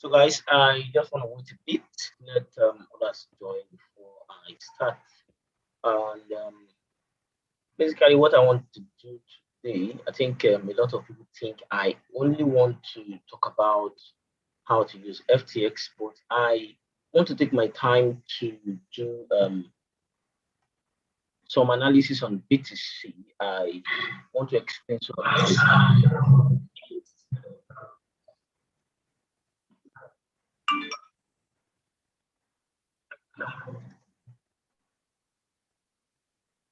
So guys, I just want to wait a bit, let others join before I start. And basically what I want to do today, I think a lot of people think I only want to talk about how to use FTX, but I want to take my time to do some analysis on BTC. I want to explain some of this.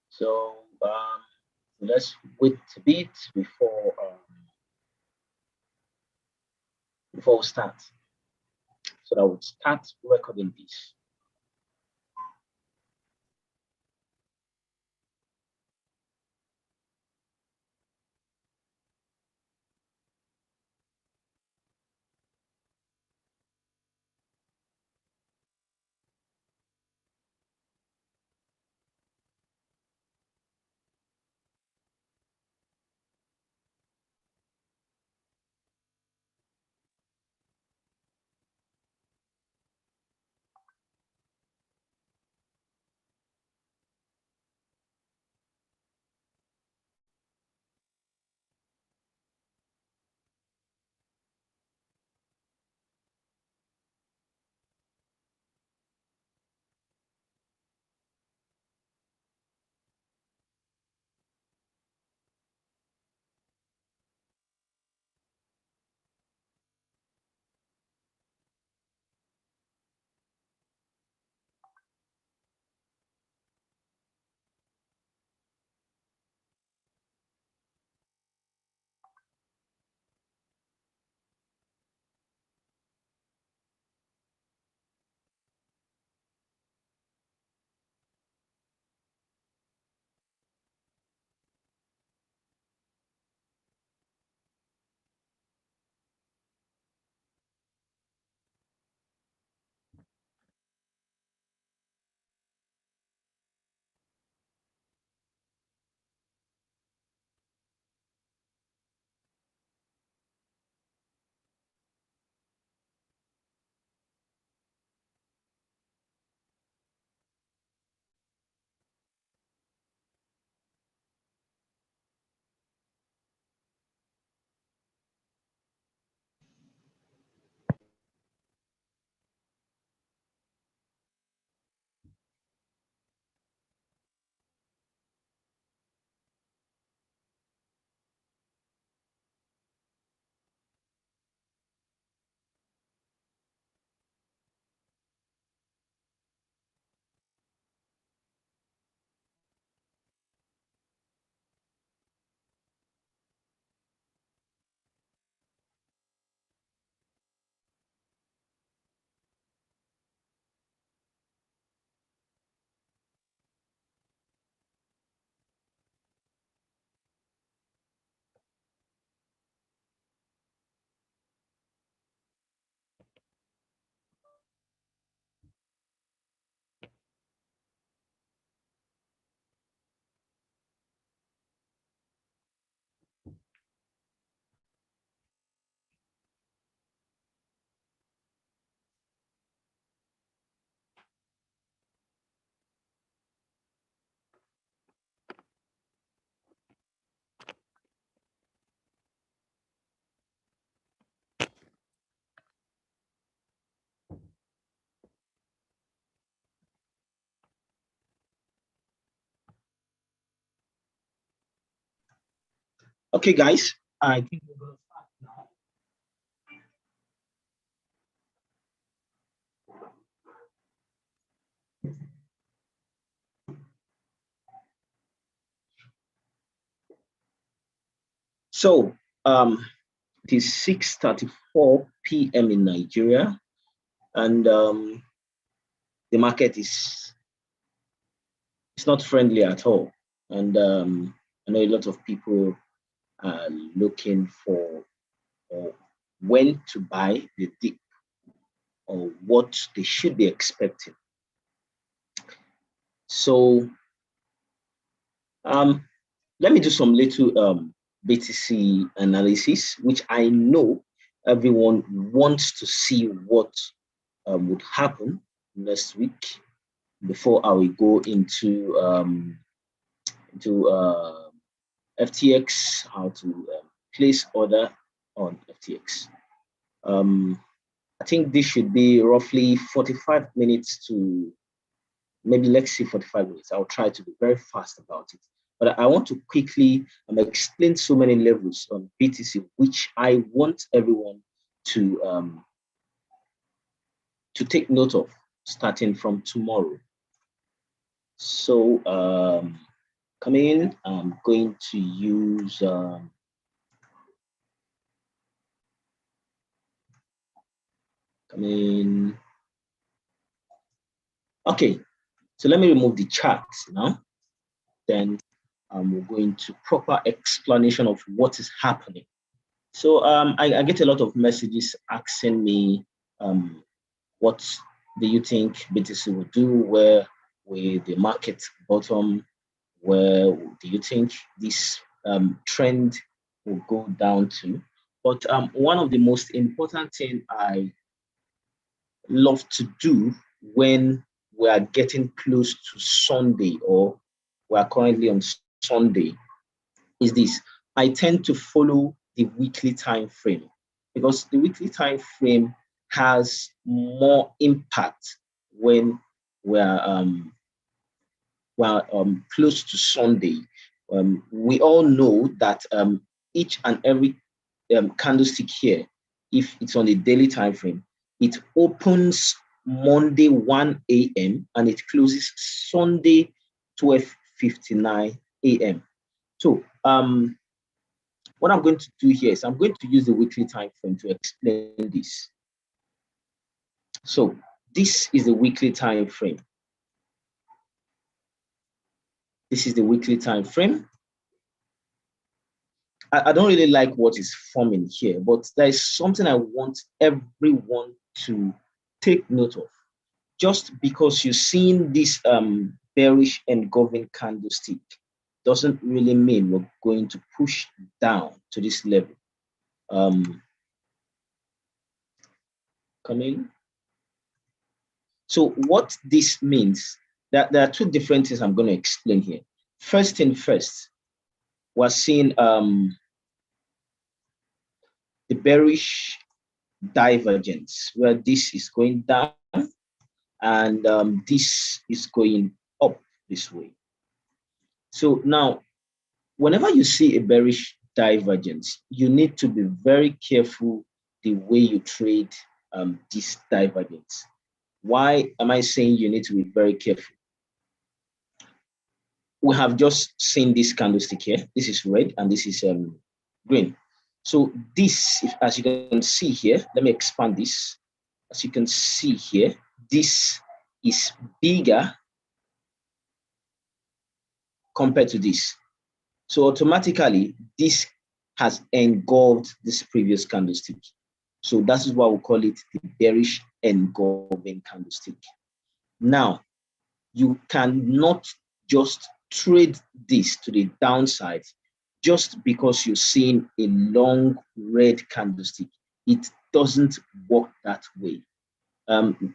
So let's wait a bit before we start. So I would start recording this. Okay, guys, I think we're going to start now. So it is 6:34 p.m. in Nigeria, and the market is it's not friendly at all. And I know a lot of people are looking for when to buy the dip or what they should be expecting. So let me do some little BTC analysis, which I know everyone wants to see what would happen next week before I will go into FTX, how to place order on FTX. I think this should be roughly 45 minutes to maybe, let's say, 45 minutes. I'll try to be very fast about it. But I want to quickly explain so many levels on BTC, which I want everyone to take note of starting from tomorrow. So coming in, I'm going to use come in. Okay, so let me remove the chart now. Then we're going to proper explanation of what is happening. So I get a lot of messages asking me, what do you think BTC will do? Where will the market bottom? Where do you think this trend will go down to? But one of the most important thing I love to do when we are getting close to Sunday, or we are currently on Sunday, is this. I tend to follow the weekly time frame, because the weekly time frame has more impact when we're close to Sunday. We all know that each and every candlestick here, if it's on the daily time frame, it opens Monday 1 a.m. and it closes Sunday 12:59 a.m. So what I'm going to do here is I'm going to use the weekly time frame to explain this. So this is the weekly time frame. This is the weekly time frame. I don't really like what is forming here, but there is something I want everyone to take note of. Just because you're seeing this bearish engulfing candlestick doesn't really mean we're going to push down to this level. Come in. So what this means, that there are two different things I'm going to explain here. First thing first, we're seeing the bearish divergence, where this is going down and this is going up this way. So now, whenever you see a bearish divergence, you need to be very careful the way you trade this divergence. Why am I saying you need to be very careful? We have just seen this candlestick here. This is red and this is green. So this, as you can see here, let me expand this. As you can see here, this is bigger compared to this. So automatically, this has engulfed this previous candlestick. So that is why we call it the bearish engulfing candlestick. Now, you cannot just trade this to the downside just because you're seeing a long red candlestick. It doesn't work that way.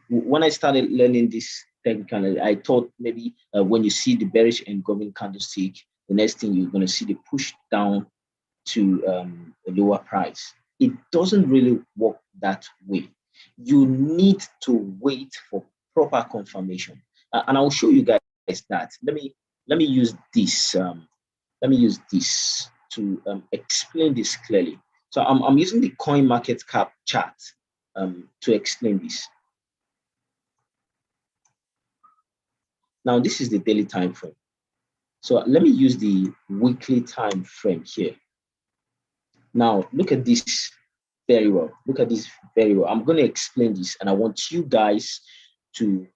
When I started learning this technically, I thought maybe when you see the bearish engulfing candlestick, the next thing you're going to see the push down to a lower price. It doesn't really work that way. You need to wait for proper confirmation, and I'll show you guys that. Let me use this. Let me use this to explain this clearly. So I'm using the coin market cap chart to explain this. Now this is the daily time frame. So let me use the weekly time frame here. Now look at this very well. Look at this very well. I'm going to explain this, and I want you guys to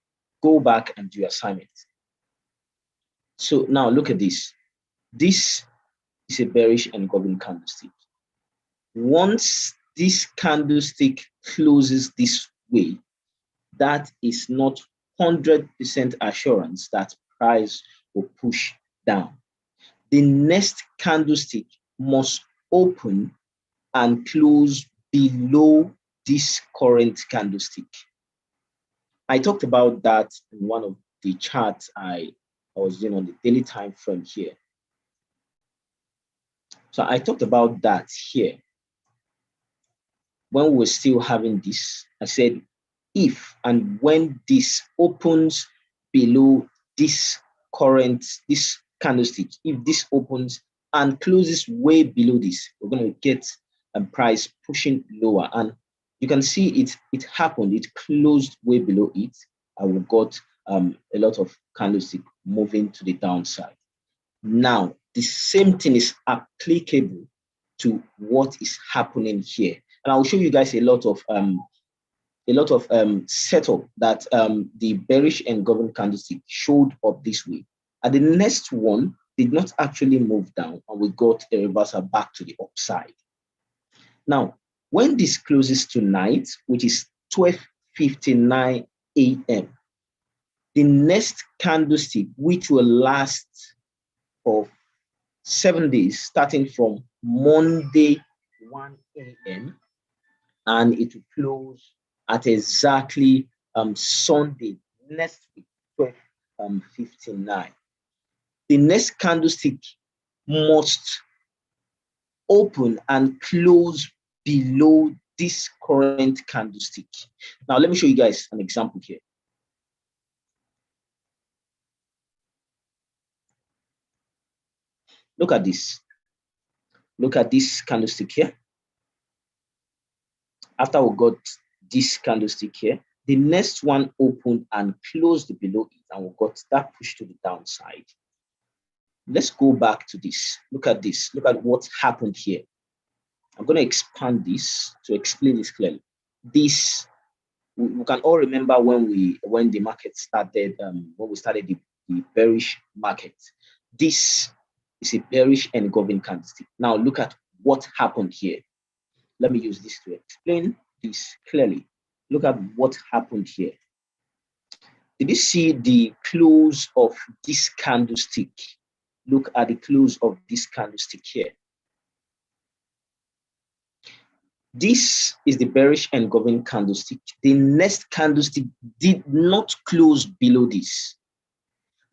go back and do your assignment. So now look at this. This is a bearish engulfing candlestick. Once this candlestick closes this way, that is not 100% assurance that price will push down. The next candlestick must open and close below this current candlestick. I talked about that in one of the charts I was doing on the daily time frame here. So I talked about that here. When we're still having this, I said, if and when this opens below this candlestick, if this opens and closes way below this, we're going to get a price pushing lower. And you can see it happened. It closed way below it, and we got a lot of candlestick moving to the downside. Now, the same thing is applicable to what is happening here, and I will show you guys a lot of setup that the bearish engulfing candlestick showed up this way. And the next one did not actually move down, and we got a reversal back to the upside. Now, when this closes tonight, which is 12:59 a.m., the next candlestick, which will last for 7 days, starting from Monday 1 a.m., and it will close at exactly Sunday next week, 12:59. The next candlestick must open and close below this current candlestick. Now, let me show you guys an example here. Look at this. Look at this candlestick here. After we got this candlestick here, the next one opened and closed below it, and we got that push to the downside. Let's go back to this. Look at this. Look at what happened here. I'm going to expand this to explain this clearly. This, we can all remember when the market started, when we started the bearish market. This is a bearish engulfing candlestick. Now look at what happened here. Let me use this to explain this clearly. Look at what happened here. Did you see the close of this candlestick? Look at the close of this candlestick here. This is the bearish engulfing candlestick. The next candlestick did not close below this.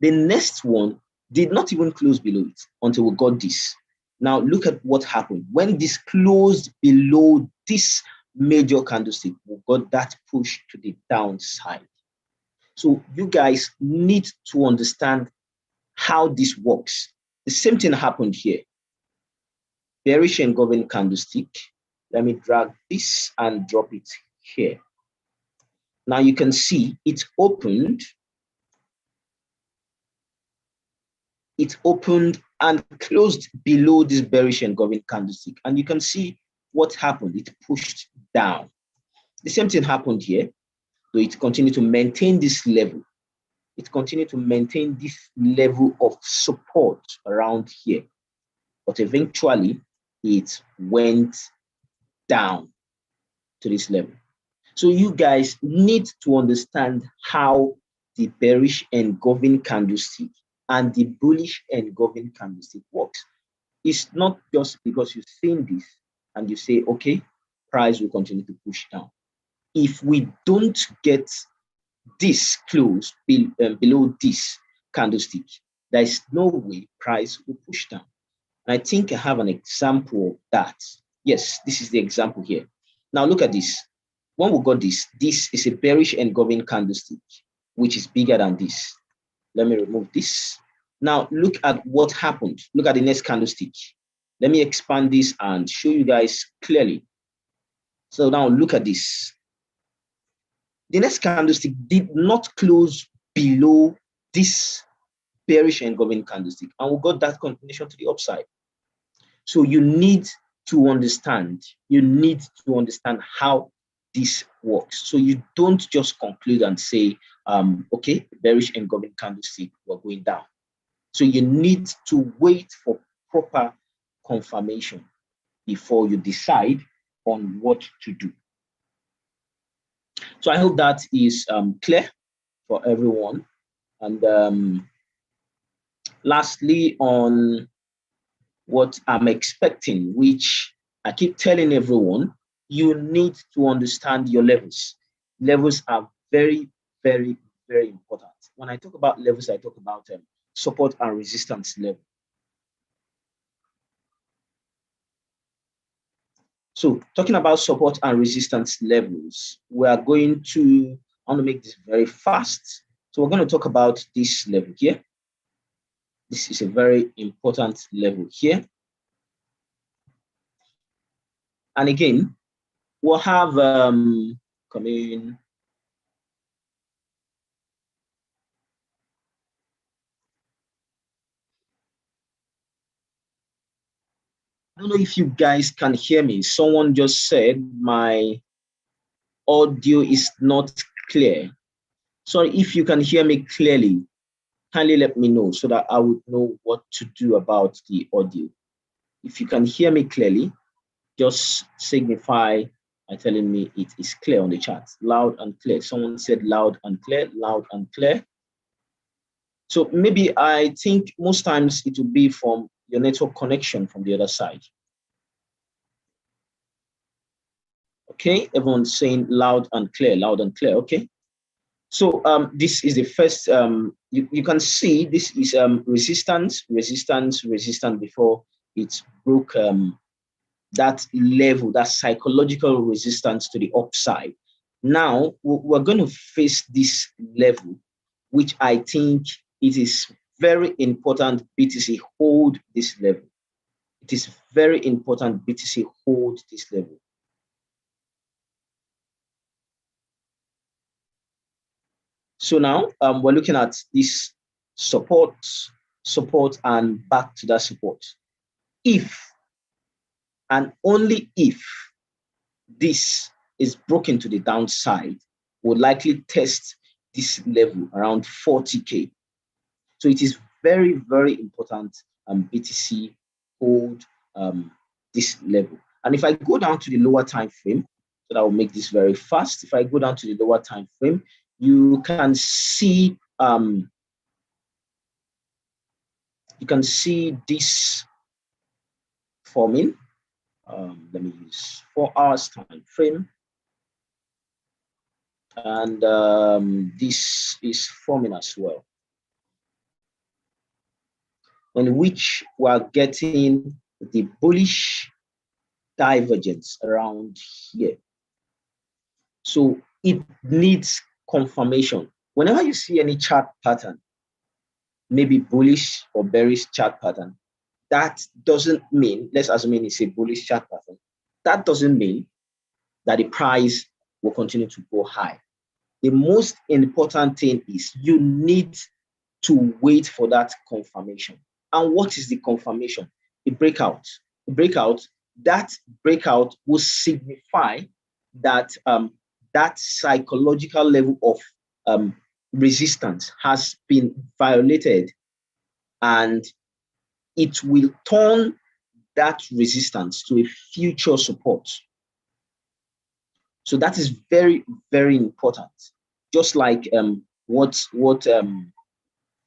The next one did not even close below it until we got this. Now look at what happened. When this closed below this major candlestick, we got that push to the downside. So you guys need to understand how this works. The same thing happened here. Bearish engulfing candlestick. Let me drag this and drop it here. Now you can see it opened. It opened and closed below this bearish engulfing candlestick. And you can see what happened. It pushed down. The same thing happened here. So it continued to maintain this level. It continued to maintain this level of support around here. But eventually, it went down to this level. So you guys need to understand how the bearish engulfing candlestick and the bullish engulfing candlestick works. It's not just because you've seen this and you say, okay, price will continue to push down. If we don't get this close below this candlestick, there is no way price will push down. And I think I have an example of that. Yes, this is the example here. Now look at this. When we got this is a bearish engulfing candlestick, which is bigger than this. Let me remove this. Now look at what happened. Look at the next candlestick. Let me expand this and show you guys clearly. So now look at this. The next candlestick did not close below this bearish engulfing candlestick, and we got that continuation to the upside. So you need to understand how this works. So you don't just conclude and say, okay, bearish engulfing candlestick, we're going down. So you need to wait for proper confirmation before you decide on what to do. So I hope that is clear for everyone. And lastly, on what I'm expecting, which I keep telling everyone, you need to understand your levels. Levels are very, very, very important. When I talk about levels, I talk about support and resistance level. So talking about support and resistance levels, we are going to, I want to make this very fast. So we're going to talk about this level here. This is a very important level here. And again, we'll have come in. I don't know if you guys can hear me. Someone just said my audio is not clear. Sorry, if you can hear me clearly, kindly let me know so that I would know what to do about the audio. If you can hear me clearly, just signify by telling me it is clear on the chat. Loud and clear. Someone said loud and clear, loud and clear. So maybe I think most times it will be from your network connection from the other side. Okay, everyone's saying loud and clear, loud and clear. Okay. So this is the first, you can see this is resistance before it broke that level, that psychological resistance to the upside. Now we're going to face this level, which I think it is very important BTC hold this level. It is very important BTC hold this level. So now we're looking at this support, and back to that support. If and only if this is broken to the downside, will likely test this level around 40K. So it is very, very important BTC hold this level. And if I go down to the lower time frame, so that will make this very fast. If I go down to the lower time frame, you can see this forming. Let me use 4 hours time frame. And this is forming as well, in which we are getting the bullish divergence around here. So it needs confirmation. Whenever you see any chart pattern, maybe bullish or bearish chart pattern, that doesn't mean, let's assume it's a bullish chart pattern, that doesn't mean that the price will continue to go high. The most important thing is you need to wait for that confirmation. And what is the confirmation? A breakout. That breakout will signify that that psychological level of resistance has been violated, and it will turn that resistance to a future support. So that is very, very important. Just like what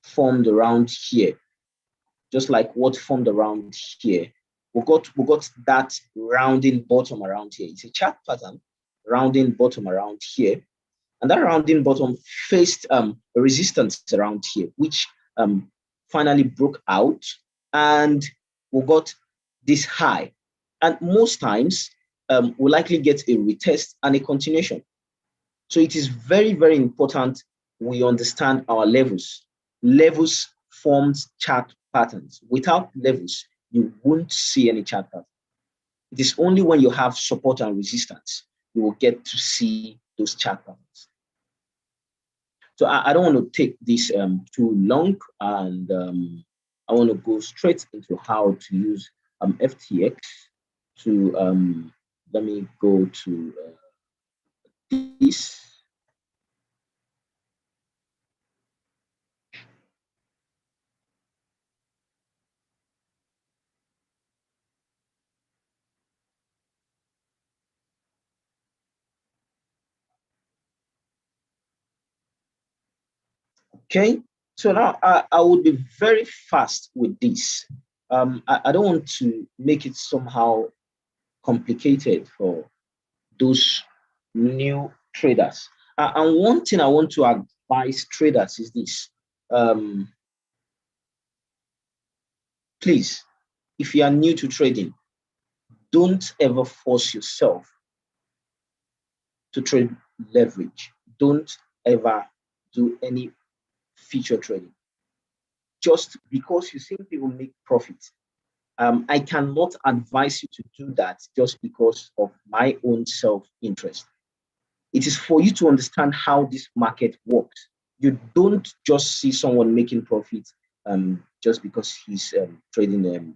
formed around here. Just like what formed around here. We got that rounding bottom around here. It's a chart pattern, rounding bottom around here. And that rounding bottom faced a resistance around here, which finally broke out, and we got this high. And most times, we'll likely get a retest and a continuation. So it is very, very important we understand our levels. Levels forms chart patterns. Without levels, you won't see any chart pattern. It is only when you have support and resistance you will get to see those chart patterns. So I don't want to take this too long, and I want to go straight into how to use FTX to let me go to this. Okay, so now I would be very fast with this. I don't want to make it somehow complicated for those new traders. And one thing I want to advise traders is this. Please, if you are new to trading, don't ever force yourself to trade leverage. Don't ever do any feature trading just because you think you will make profit. I cannot advise you to do that just because of my own self-interest. It is for you to understand how this market works. You don't just see someone making profit just because he's trading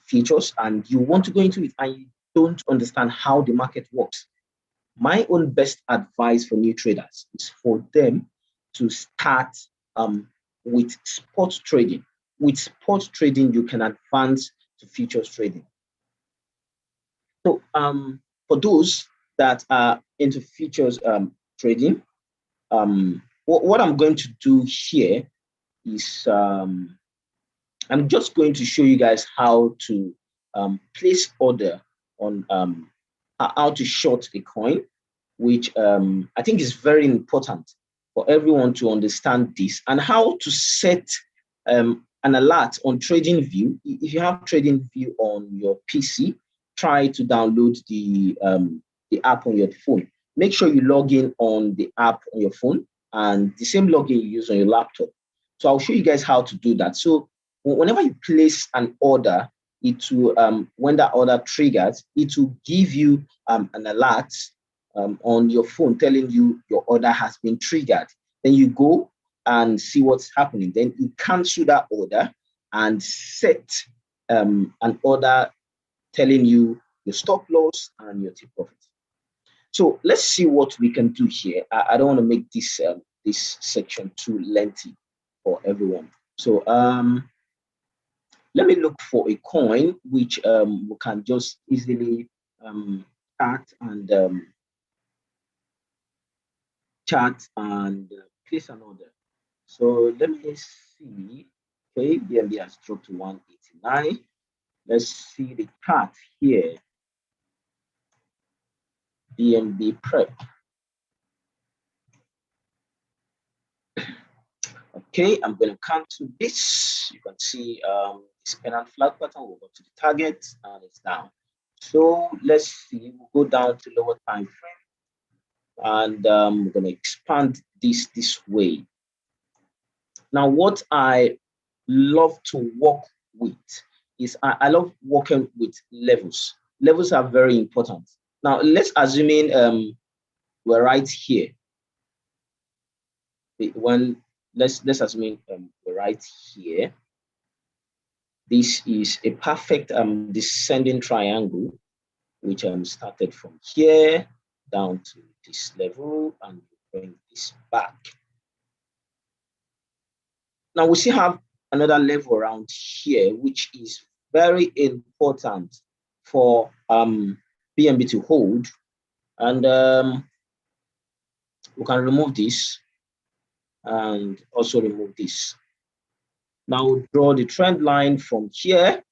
futures, and you want to go into it and you don't understand how the market works. My own best advice for new traders is for them to start with spot trading. With spot trading, you can advance to futures trading. So for those that are into futures trading, what I'm going to do here is I'm just going to show you guys how to place order on how to short a coin, which I think is very important for everyone to understand this, and how to set an alert on TradingView. If you have TradingView on your PC, try to download the app on your phone. Make sure you log in on the app on your phone and the same login you use on your laptop. So I'll show you guys how to do that. So whenever you place an order, it will when that order triggers, it will give you an alert on your phone telling you your order has been triggered. Then you go and see what's happening. Then you cancel that order and set an order telling you your stop loss and your take profit. So let's see what we can do here. I don't want to make this this section too lengthy for everyone. So let me look for a coin which we can just easily start and chart and place an order. So let me see. Okay, BNB has dropped to 189. Let's see the chart here. BNB prep. Okay, I'm going to cancel this. You can see this pennant flag pattern. We'll go to the target and it's down. So let's see. We'll go down to lower time frame, and we're going to expand this way. Now, what I love to work with is I love working with levels. Levels are very important. Now, let's assume we're right here. Let's assume we're right here. This is a perfect descending triangle, which started from here down to this level and bring this back. Now we still have another level around here, which is very important for BNB to hold. And we can remove this and also remove this. Now we'll draw the trend line from here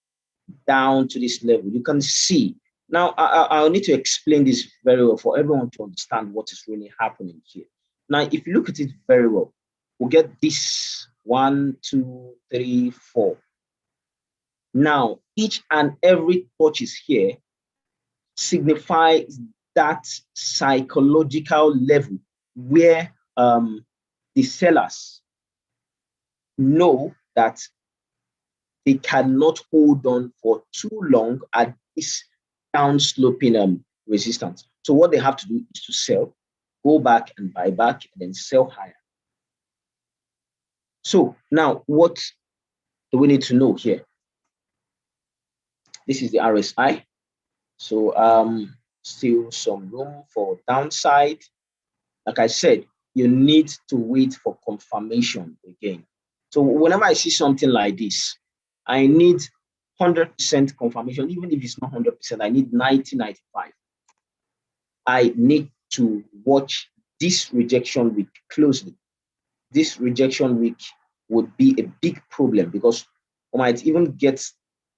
down to this level. You can see. Now I'll need to explain this very well for everyone to understand what is really happening here. Now, if you look at it very well, we'll get this 1, 2, 3, 4. Now, each and every touches here signifies that psychological level where the sellers know that they cannot hold on for too long at this downsloping resistance. So what they have to do is to sell, go back and buy back, and then sell higher. So now what do we need to know here? This is the RSI. So still some room for downside. Like I said, you need to wait for confirmation again. So whenever I see something like this, I need 100% confirmation. Even if it's not 100%, I need 90, 95. I need to watch this rejection week closely. This rejection week would be a big problem because we might even get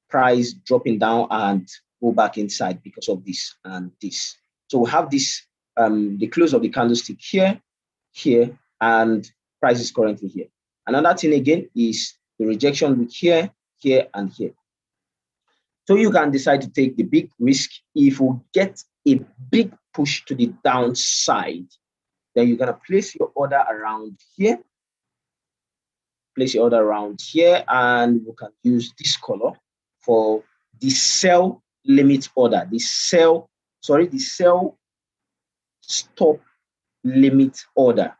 price dropping down and go back inside because of this and this. So we have this, the close of the candlestick here, here, and price is currently here. Another thing again is the rejection week here, here, and here. So you can decide to take the big risk. If we get a big push to the downside, then you're gonna place your order around here. Place your order around here, and we can use this color for the sell limit order. The sell stop limit order.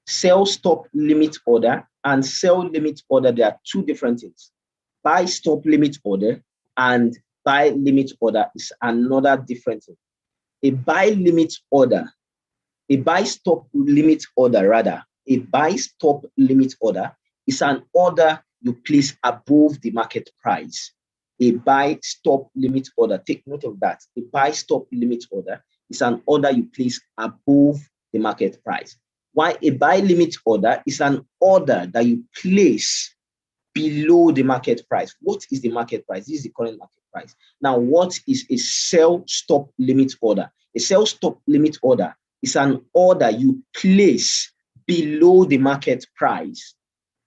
Sell stop limit order and sell limit order, they are two different things. Buy stop limit order and buy limit order is another different thing. A buy limit order, a buy stop limit order rather, a buy stop limit order is an order you place above the market price. A buy stop limit order, take note of that. A buy stop limit order is an order you place above the market price. While a buy limit order is an order that you place below the market price. What is the market price? This is the current market price. Now, what is a sell stop limit order? A sell stop limit order is an order you place below the market price,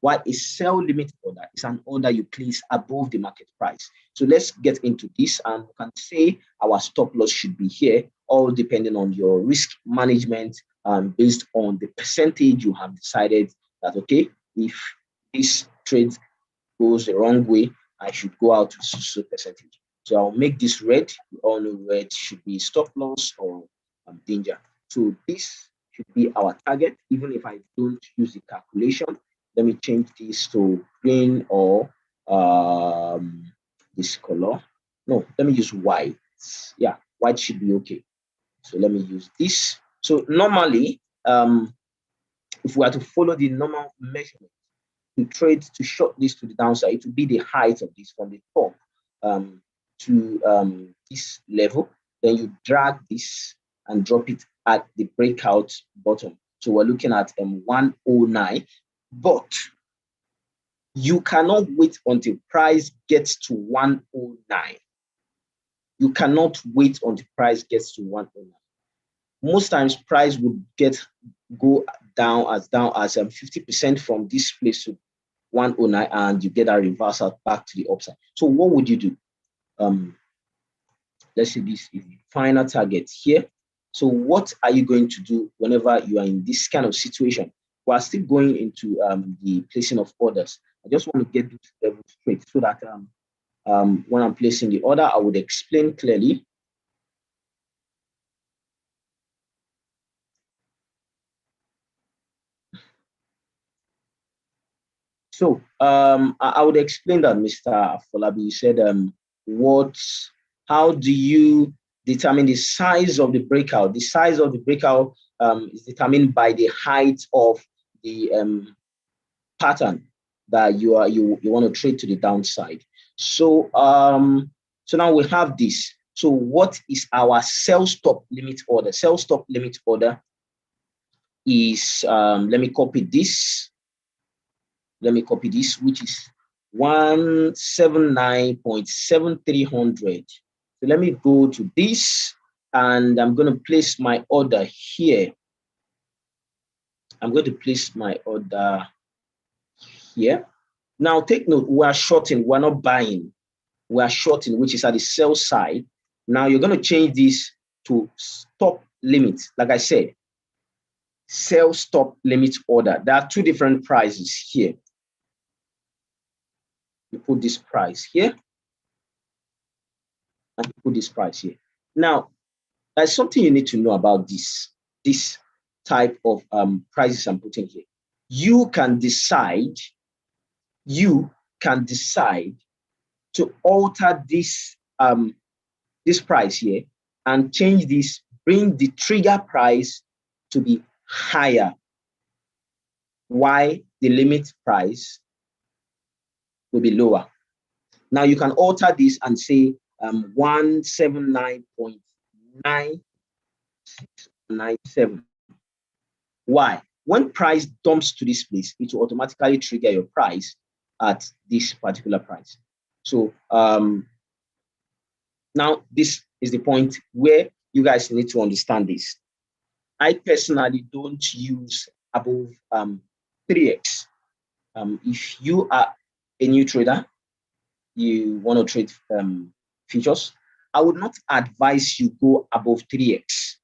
while a sell limit order is an order you place above the market price. So let's get into this, and we can say our stop loss should be here, all depending on your risk management, based on the percentage you have decided that, okay, if this trade goes the wrong way, I should go out with so percentage. So I'll make this red. We all know red should be stop loss or danger. So this should be our target, even if I don't use the calculation. Let me change this to green or this color. No, let me use white. Yeah, white should be okay. So let me use this. So normally, if we are to follow the normal measurement to trade to short this to the downside, it will be the height of this from the top to this level. Then you drag this and drop it at the breakout bottom. So we're looking at 109, but you cannot wait until price gets to 109. You cannot wait until price gets to 109. Most times price would go down as 50% from this place to 109, and you get a reversal back to the upside. So what would you do? Let's say this is the final target here. So what are you going to do whenever you are in this kind of situation? We are still going into the placing of orders. I just want to get this level straight so that when I'm placing the order, I would explain clearly. So I would explain that, Mr. Afolabi. You said how do you determine the size of the breakout? The size of the breakout is determined by the height of the pattern that you want to trade to the downside. So so now we have this. So what is our sell stop limit order? Sell stop limit order is let me copy this. Let me copy this, which is 179.7300. So let me go to this, and I'm going to place my order here. I'm going to place my order here. Now take note, we are shorting, we're not buying. We are shorting, which is at the sell side. Now you're going to change this to stop limit. Like I said, sell stop limit order. There are two different prices here. You put this price here, and you put this price here. Now, there's something you need to know about this type of prices I'm putting here. You can decide to alter this this price here and change this, bring the trigger price to be higher. Why the limit price will be lower. Now you can alter this and say 179.9697. Why? When price dumps to this place, it will automatically trigger your price at this particular price. So now this is the point where you guys need to understand this. I personally don't use above 3x. If you are a new trader, you want to trade futures, I would not advise you go above 3x.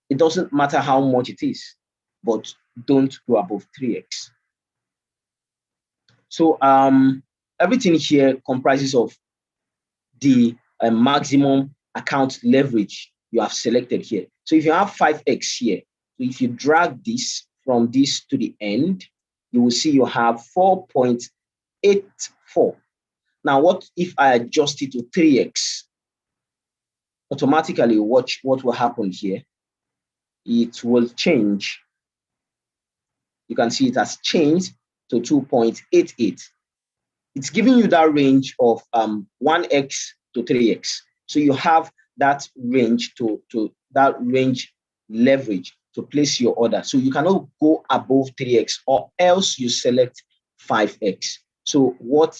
It doesn't matter how much it is, but don't go above 3x. So everything here comprises of the maximum account leverage you have selected here. So if you have 5x here, so if you drag this from this to the end, you will see you have 4.84. Now, what if I adjust it to 3x? Automatically, watch what will happen here. It will change. You can see it has changed to 2.88. It's giving you that range of 1x to 3x. So you have that range to that range leverage to place your order. So you cannot go above 3x, or else you select 5x. So what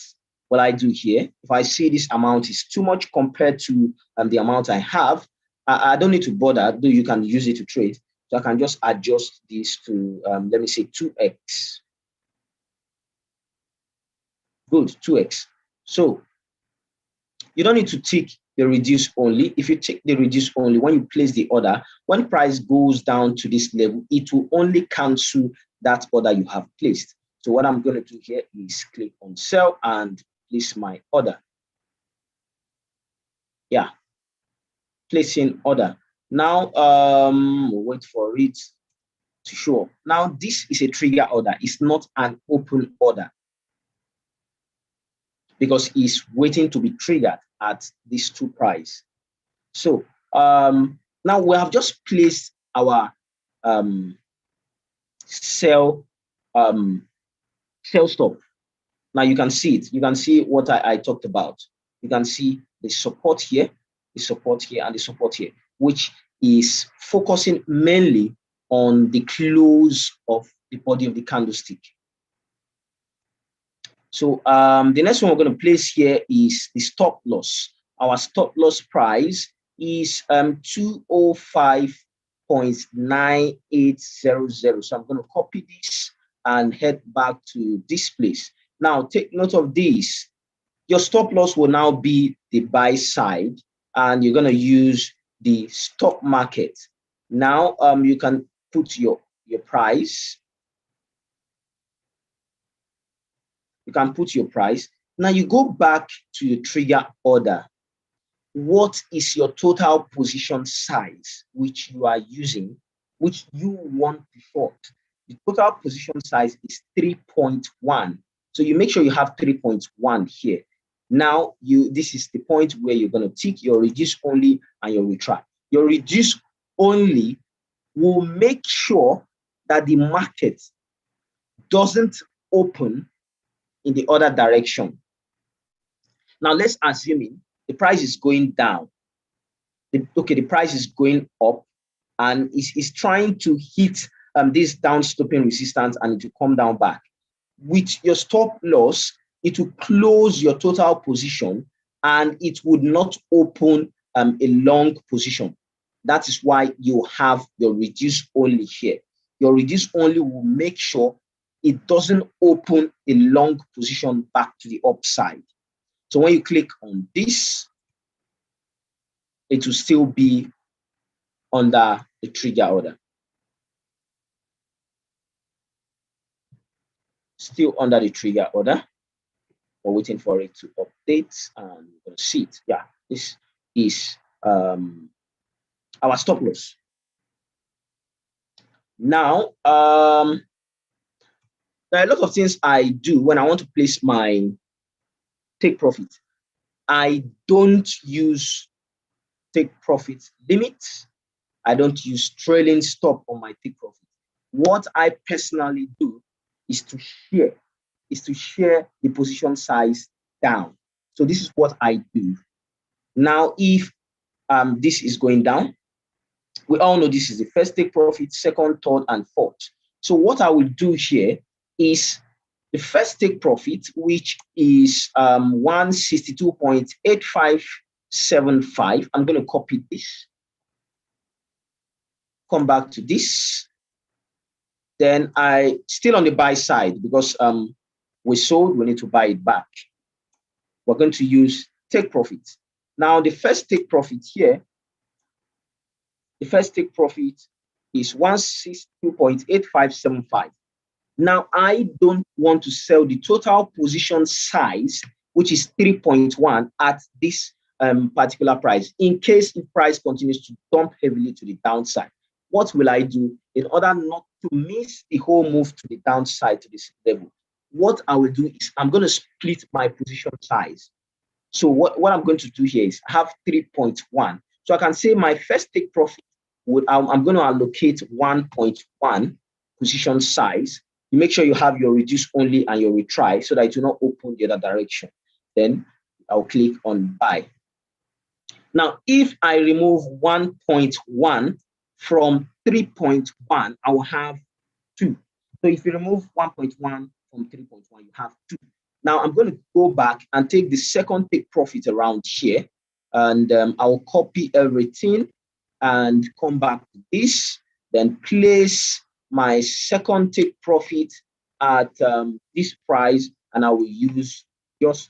will I do here? If I see this amount is too much compared to the amount I have, I don't need to bother, though you can use it to trade. So I can just adjust this to, let me say 2x. Good, 2x. So you don't need to tick the reduce only. If you tick the reduce only, when you place the order, when price goes down to this level, it will only cancel that order you have placed. So what I'm going to do here is click on sell and place my order. Yeah, placing order. Now, wait for it to show up. Now, this is a trigger order. It's not an open order, because it's waiting to be triggered at these two price. So now we have just placed our sell stop. Now you can see it. You can see what I talked about. You can see the support here, the support here, and the support here, which is focusing mainly on the close of the body of the candlestick. So the next one we're going to place here is the stop loss. Our stop loss price is 205.9800. So I'm going to copy this and head back to this place. Now take note of this. Your stop loss will now be the buy side, and you're going to use the stock market. Now you can put your price. You can put your price. Now you go back to your trigger order. What is your total position size which you are using, which you want to short? The total position size is 3.1. So you make sure you have 3.1 here. Now this is the point where you're going to tick your reduce only and your retract. Your reduce only will make sure that the market doesn't open in the other direction. Now let's assume the price is going down. The price is going up, and is trying to hit this down stopping resistance, and it will come down back. With your stop loss, it will close your total position, and it would not open a long position. That is why you have your reduce only here. Your reduce only will make sure it doesn't open a long position back to the upside. So when you click on this, it will still be under the trigger order. Still under the trigger order. We're waiting for it to update, and we're going to see it. Yeah, this is our stop loss. Now, there are a lot of things I do when I want to place my take profit. I don't use take profit limits. I don't use trailing stop on my take profit. What I personally do is to share the position size down. So this is what I do. Now, if this is going down, we all know this is the first take profit, second, third, and fourth. So what I will do here is the first take profit, which is 162.8575. I'm going to copy this come back to this. Then I still on the buy side because we sold, we need to buy it back. We're going to use take profit. Now, the first take profit here, the first take profit is 162.8575. Now, I don't want to sell the total position size, which is 3.1 at this particular price, in case the price continues to dump heavily to the downside. What will I do in order not to miss the whole move to the downside to this level? What I will do is I'm going to split my position size. So what I'm going to do here is have 3.1. So I can say my first take profit, I'm going to allocate 1.1 position size. You make sure you have your reduce only and your retry so that it will not open the other direction. Then I'll click on buy. Now, if I remove 1.1 from 3.1, I will have 2. So if you remove 1.1 from 3.1, you have 2. Now I'm going to go back and take the second take profit around here, and I'll copy everything and come back to this, then place my second take profit at this price, and I will use just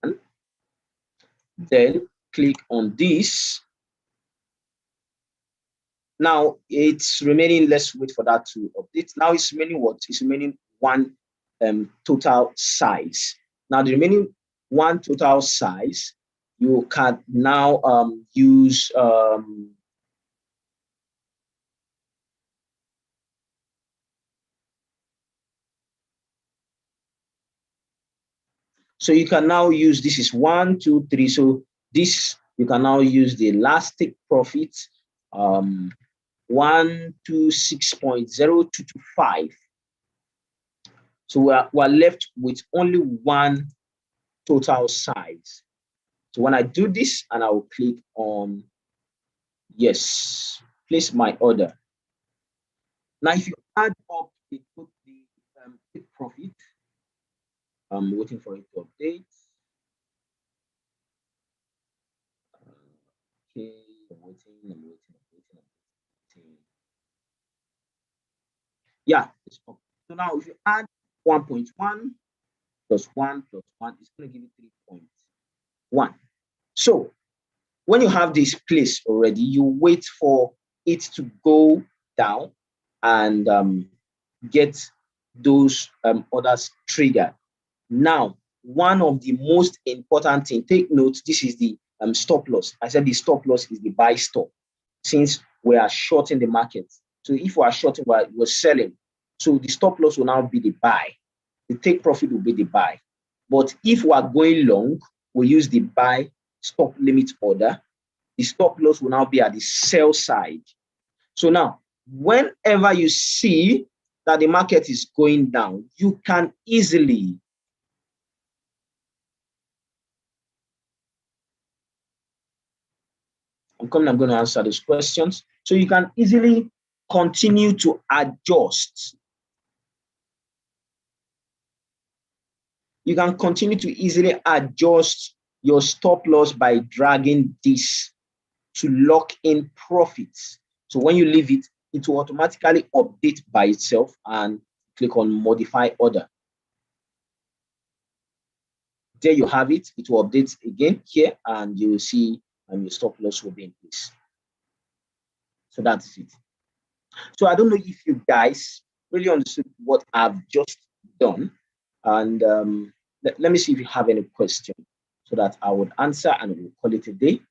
one. Then click on this. Now it's remaining, let's wait for that to update. Now it's remaining what? It's remaining one total size. Now the remaining one total size, you can now use so you can now use, this is 1, 2, 3. So this, you can now use the last take profit 126.0225. So we're left with only one total size. So when I do this, and I will click on yes, place my order. Now, if you add up the take profit, I'm waiting for it to update. Okay, I'm waiting. Yeah, it's up. So now if you add 1.1 plus 1 plus 1, it's going to give you 3.1. So when you have this place already, you wait for it to go down and get those orders triggered. Now, one of the most important thing, take note, this is the stop loss. I said the stop loss is the buy stop, since we are shorting the market. So if we are shorting, we're selling. So the stop loss will now be the buy. The take profit will be the buy. But if we are going long, we use the buy stop limit order. The stop loss will now be at the sell side. So now, whenever you see that the market is going down, you can easily I'm going to answer these questions. So you can easily continue to adjust. You can continue to easily adjust your stop loss by dragging this to lock in profits. So when you leave it, it will automatically update by itself, and click on modify order. There you have it. It will update again here, and you will see your stop loss will be in place. So that's it. So I don't know if you guys really understood what I've just done. And let me see if you have any question so that I would answer, and we'll call it a day.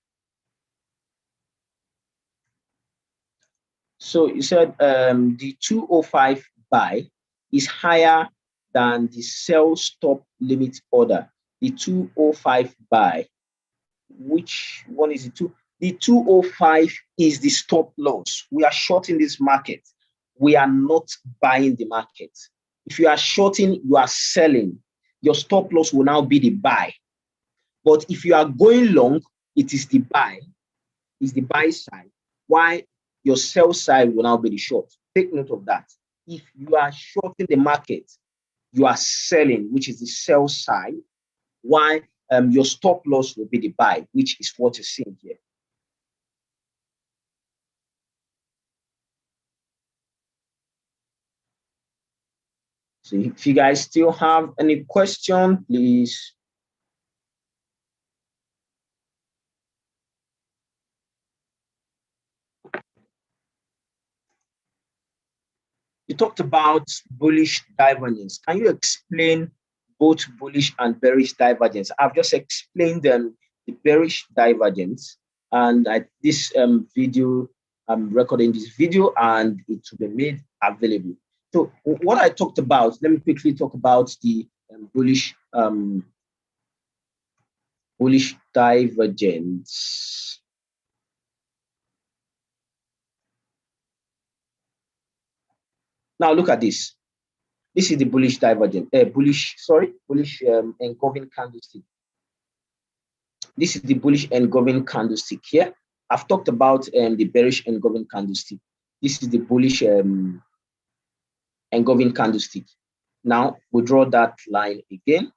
So you said the 205 buy is higher than the sell stop limit order. The 205 buy, which one is it? The 205 is the stop loss. We are shorting this market. We are not buying the market. If you are shorting, you are selling. Your stop loss will now be the buy. But if you are going long, it is the buy. It's the buy side. Why your sell side will now be the short. Take note of that. If you are shorting the market, you are selling, which is the sell side. Why your stop loss will be the buy, which is what you're seeing here. So if you guys still have any question, please. You talked about bullish divergence. Can you explain both bullish and bearish divergence? I've just explained the bearish divergence, and this video, I'm recording this video and it will be made available. So what I talked about, let me quickly talk about the bullish divergence. Now look at this. This is the bullish divergence, bullish engulfing candlestick. This is the bullish engulfing candlestick here. I've talked about the bearish engulfing candlestick. This is the bullish engulfing candlestick. Now we draw that line again.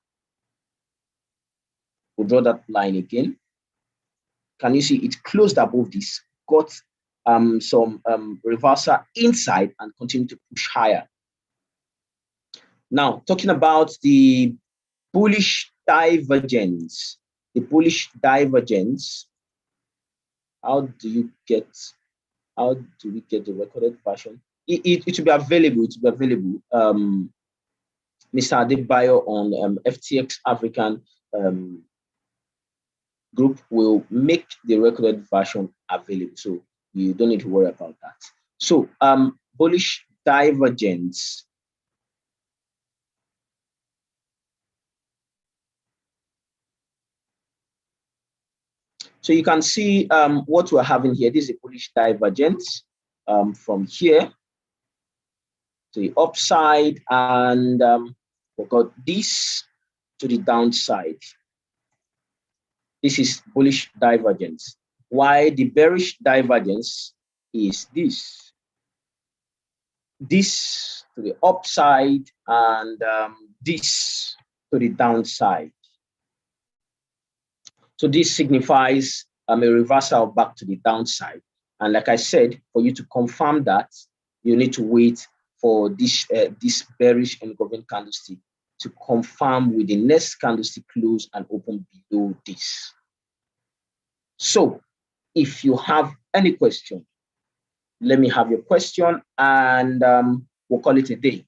We'll draw that line again. Can you see it closed above this? Got some reversal inside and continue to push higher. Now talking about the bullish divergence. The bullish divergence. How do we get the recorded version? It will be available. It will be available. Mr. Adebayo on FTX African group will make the recorded version available. So you don't need to worry about that. So bullish divergence. So you can see what we're having here. This is a bullish divergence from here to the upside, and we got this to the downside. This is bullish divergence. Why the bearish divergence is this. This to the upside and this to the downside. So this signifies a reversal back to the downside. And like I said, for you to confirm that, you need to wait for this bearish engulfing candlestick to confirm with the next candlestick close and open below this. So if you have any question, let me have your question, and we'll call it a day.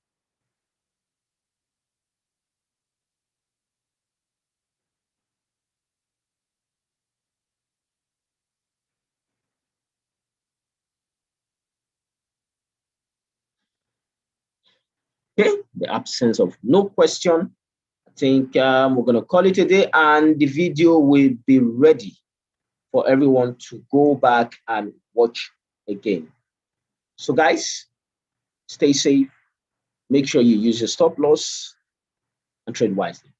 Okay, the absence of no question. I think we're going to call it a day, and the video will be ready for everyone to go back and watch again. So guys, stay safe. Make sure you use your stop loss and trade wisely.